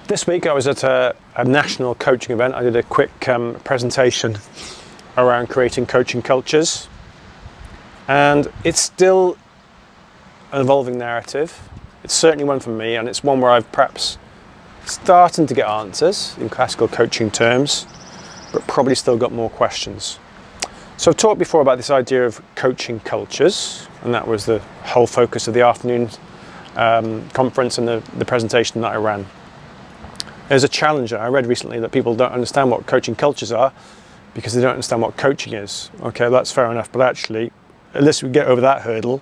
This week I was at a national coaching event. I did a quick presentation around creating coaching cultures, and it's still an evolving narrative. It's certainly one for me, and it's one where I've perhaps starting to get answers in classical coaching terms, but probably still got more questions. So I've talked before about this idea of coaching cultures, and that was the whole focus of the afternoon conference and the presentation that I ran. There's a challenge. I read recently that people don't understand what coaching cultures are because they don't understand what coaching is. Okay, that's fair enough, but actually, unless we get over that hurdle,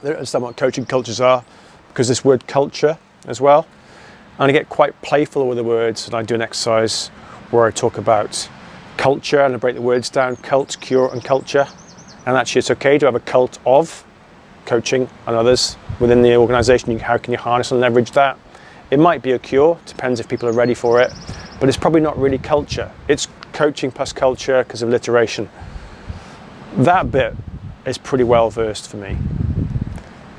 they don't understand what coaching cultures are because this word culture as well. And I get quite playful with the words, and I do an exercise where I talk about culture and I break the words down: cult, cure, and culture. And actually, it's okay to have a cult of coaching and others within the organisation. How can you harness and leverage that? It might be a cure, depends if people are ready for it, but it's probably not really culture. It's coaching plus culture because of alliteration. That bit is pretty well versed for me.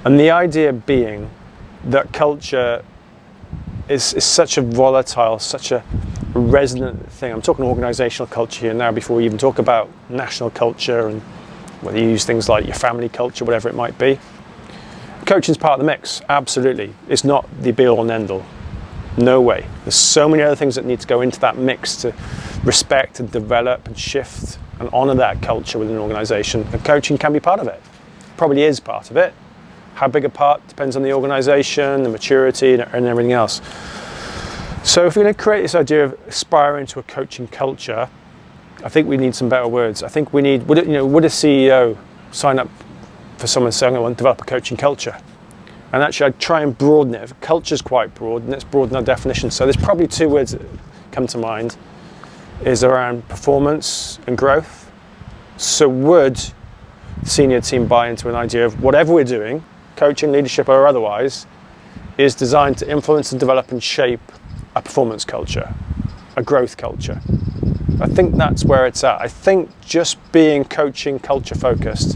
And the idea being that culture is such a volatile, such a resonant thing. I'm talking organisational culture here now before we even talk about national culture and whether you use things like your family culture, whatever it might be. Coaching is part of the mix, absolutely. It's not the be-all and end-all. No way. There's so many other things that need to go into that mix to respect and develop and shift and honour that culture within an organisation. And coaching can be part of it. Probably is part of it. How big a part depends on the organisation, the maturity, and everything else. So if we're going to create this idea of aspiring to a coaching culture, I think we need some better words. I think we need, would a CEO sign up for someone saying, I want to develop a coaching culture? And actually I'd try and broaden it. Culture's quite broad, and let's broaden our definition. So there's probably two words that come to mind, is around performance and growth. So would the senior team buy into an idea of whatever we're doing, coaching, leadership or otherwise, is designed to influence and develop and shape a performance culture, a growth culture? I think that's where it's at. I think just being coaching culture focused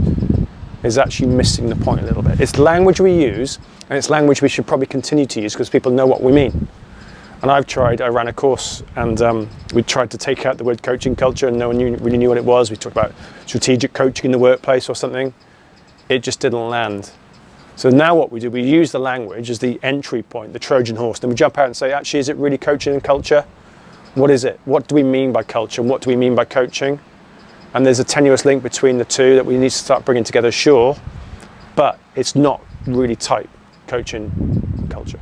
is actually missing the point a little bit. It's language we use, and it's language we should probably continue to use because people know what we mean. And I ran a course, and we tried to take out the word coaching culture, and no one really knew what it was. We talked about strategic coaching in the workplace or something. It just didn't land. So now what we do, we use the language as the entry point, the Trojan horse. Then we jump out and say, actually, is it really coaching and culture? What is it? What do we mean by culture? And what do we mean by coaching? And there's a tenuous link between the two that we need to start bringing together, sure, but it's not really tight, coaching and culture.